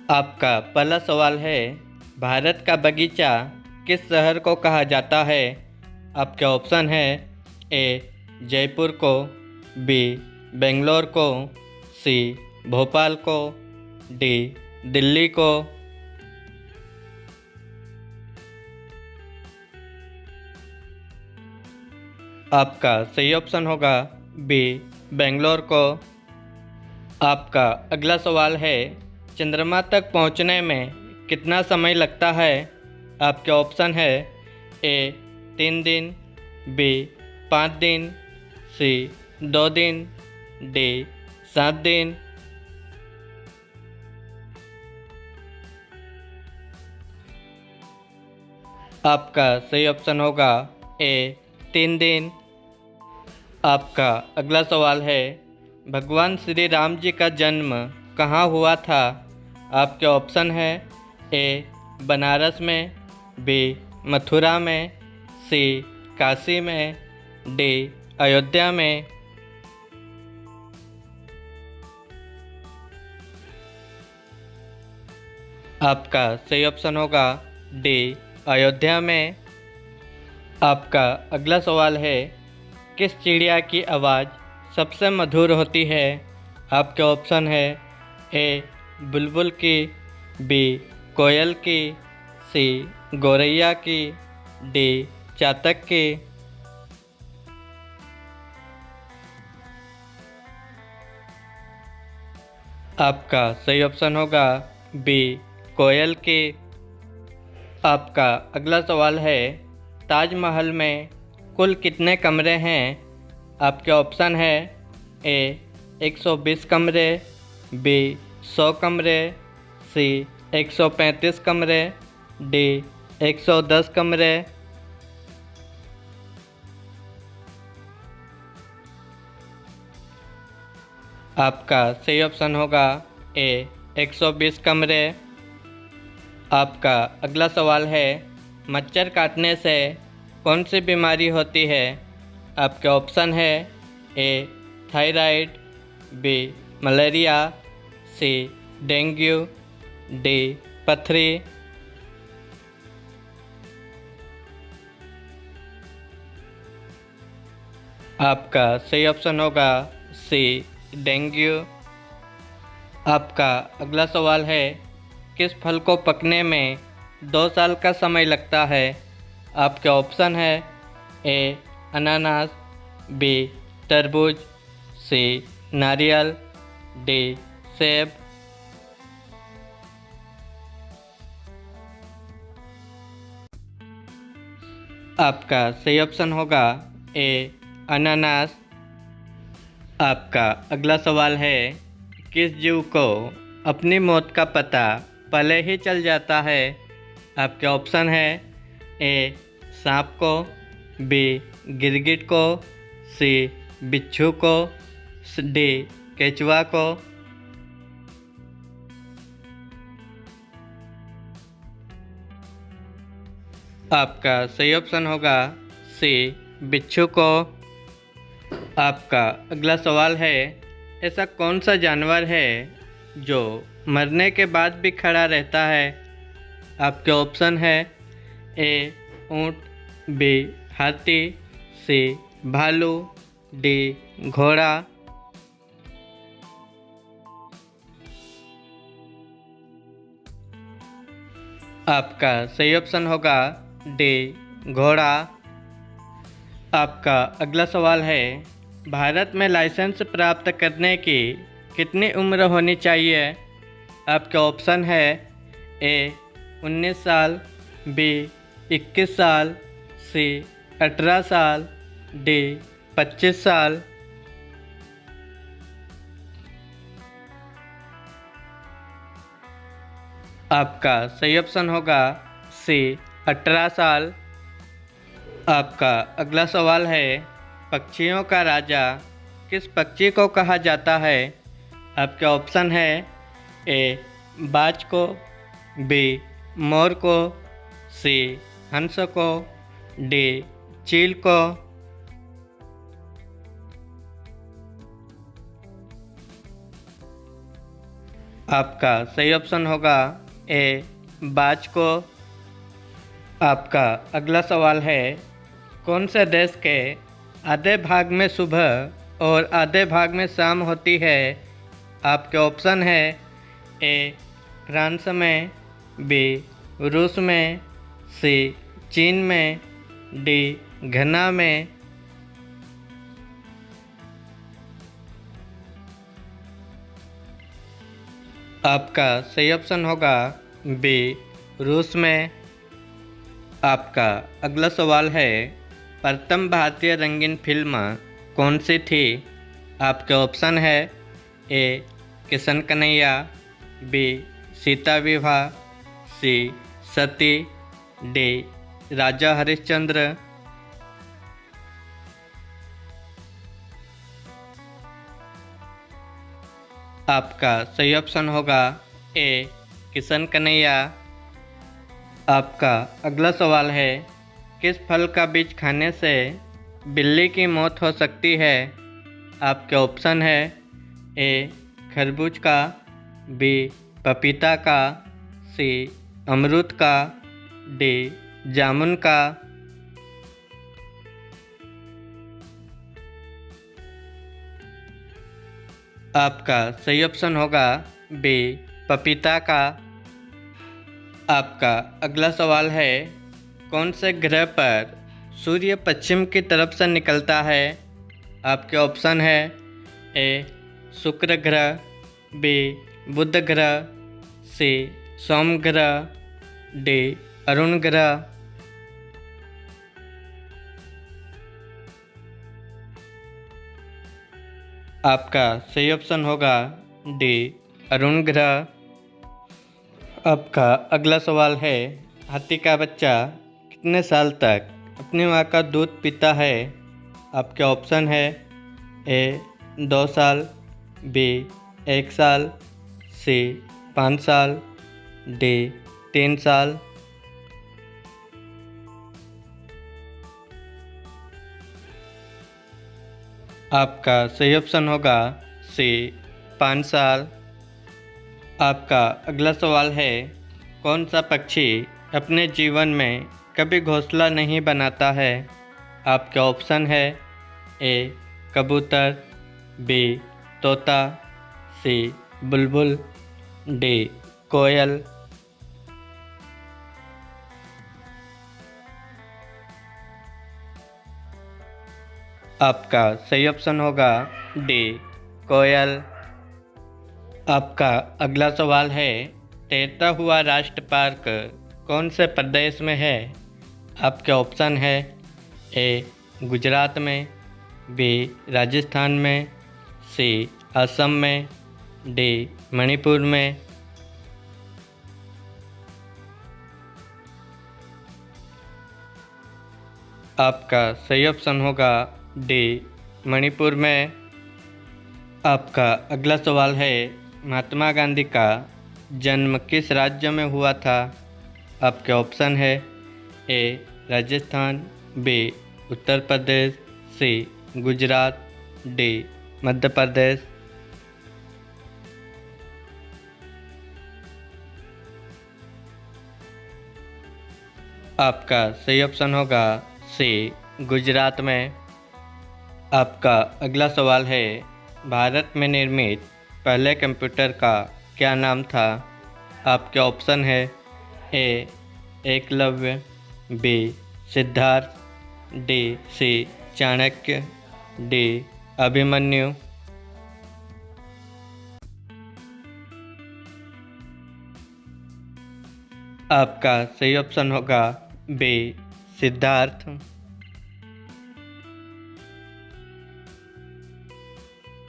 आपका पहला सवाल है, भारत का बगीचा किस शहर को कहा जाता है? आपके ऑप्शन है ए जयपुर को, बी बेंगलोर को, सी भोपाल को, डी दिल्ली को। आपका सही ऑप्शन होगा बी बेंगलोर को। आपका अगला सवाल है, चंद्रमा तक पहुंचने में कितना समय लगता है? आपके ऑप्शन है ए 3 दिन, बी 5 दिन, सी 2 दिन, डी 7 दिन। आपका सही ऑप्शन होगा ए 3 दिन। आपका अगला सवाल है, भगवान श्री राम जी का जन्म कहाँ हुआ था? आपके ऑप्शन है ए बनारस में, बी मथुरा में, सी काशी में, डी अयोध्या में। आपका सही ऑप्शन होगा डी अयोध्या में। आपका अगला सवाल है, किस चिड़िया की आवाज़ सबसे मधुर होती है? आपके ऑप्शन है ए बुलबुल की, बी कोयल की, सी गौरैया की, डी चातक की। आपका सही ऑप्शन होगा बी कोयल की। आपका अगला सवाल है, ताजमहल में कुल कितने कमरे हैं? आपके ऑप्शन है ए 120 कमरे, बी 100 कमरे, सी 135 कमरे, डी 110 कमरे। आपका सही ऑप्शन होगा ए 120 कमरे। आपका अगला सवाल है, मच्छर काटने से कौन सी बीमारी होती है? आपके ऑप्शन है ए थायराइड, बी मलेरिया, सी डेंगू, डी पथरी। आपका सही ऑप्शन होगा सी डेंगू। आपका अगला सवाल है, किस फल को पकने में 2 साल का समय लगता है? आपके ऑप्शन है ए अनानास, बी तरबूज, सी नारियल, डी सेब। आपका सही ऑप्शन होगा ए अनानास। आपका अगला सवाल है, किस जीव को अपनी मौत का पता पहले ही चल जाता है? आपके ऑप्शन है ए सांप को, बी गिरगिट को, सी बिच्छू को, डी केचुआ को। आपका सही ऑप्शन होगा सी बिच्छू को। आपका अगला सवाल है, ऐसा कौन सा जानवर है जो मरने के बाद भी खड़ा रहता है? आपके ऑप्शन है ए ऊँट, बी हाथी, सी भालू, डी घोड़ा। आपका सही ऑप्शन होगा डी घोड़ा। आपका अगला सवाल है, भारत में लाइसेंस प्राप्त करने की कितनी उम्र होनी चाहिए? आपके ऑप्शन है ए 19 साल, बी 21 साल, सी 18 साल, डी 25 साल। आपका सही ऑप्शन होगा सी 18 साल। आपका अगला सवाल है, पक्षियों का राजा किस पक्षी को कहा जाता है? आपके ऑप्शन है ए बाज को, बी मोर को, सी हंस को, डी चील को। आपका सही ऑप्शन होगा ए बाज को। आपका अगला सवाल है, कौन से देश के आधे भाग में सुबह और आधे भाग में शाम होती है? आपके ऑप्शन है ए फ्रांस में, बी रूस में, सी चीन में, डी घना में। आपका सही ऑप्शन होगा बी रूस में। आपका अगला सवाल है, प्रथम भारतीय रंगीन फिल्म कौन सी थी? आपके ऑप्शन है ए किशन कन्हैया, बी सीता विवाह, सी सती, डी राजा हरिश्चंद्र। आपका सही ऑप्शन होगा ए किशन कन्हैया। आपका अगला सवाल है, किस फल का बीज खाने से बिल्ली की मौत हो सकती है? आपके ऑप्शन है ए खरबूज का, बी पपीता का, सी अमरूद का, डी जामुन का। आपका सही ऑप्शन होगा बी पपीता का। आपका अगला सवाल है, कौन से ग्रह पर सूर्य पश्चिम की तरफ से निकलता है? आपके ऑप्शन है ए शुक्र ग्रह, बी बुध ग्रह, सी सोम ग्रह, डी अरुण ग्रह। आपका सही ऑप्शन होगा डी अरुण ग्रह। आपका अगला सवाल है, हाथी का बच्चा कितने साल तक अपनी माँ का दूध पीता है? आपके ऑप्शन है ए 2 साल, बी 1 साल, सी 5 साल, डी 3 साल। आपका सही ऑप्शन होगा सी 5 साल। आपका अगला सवाल है, कौन सा पक्षी अपने जीवन में कभी घोंसला नहीं बनाता है? आपके ऑप्शन है ए कबूतर, बी तोता, सी बुलबुल, डी कोयल। आपका सही ऑप्शन होगा डी कोयल। आपका अगला सवाल है, तैरता हुआ राष्ट्र पार्क कौन से प्रदेश में है? आपके ऑप्शन है ए गुजरात में, बी राजस्थान में, सी असम में, डी मणिपुर में। आपका सही ऑप्शन होगा डी मणिपुर में। आपका अगला सवाल है, महात्मा गांधी का जन्म किस राज्य में हुआ था? आपके ऑप्शन है ए राजस्थान, बी उत्तर प्रदेश, सी गुजरात, डी मध्य प्रदेश। आपका सही ऑप्शन होगा सी गुजरात में। आपका अगला सवाल है, भारत में निर्मित पहले कंप्यूटर का क्या नाम था? आपके ऑप्शन है A Eklavya, B Siddharth, D C Chanakya, D Abhimanyu. आपका सही ऑप्शन होगा बी सिद्धार्थ।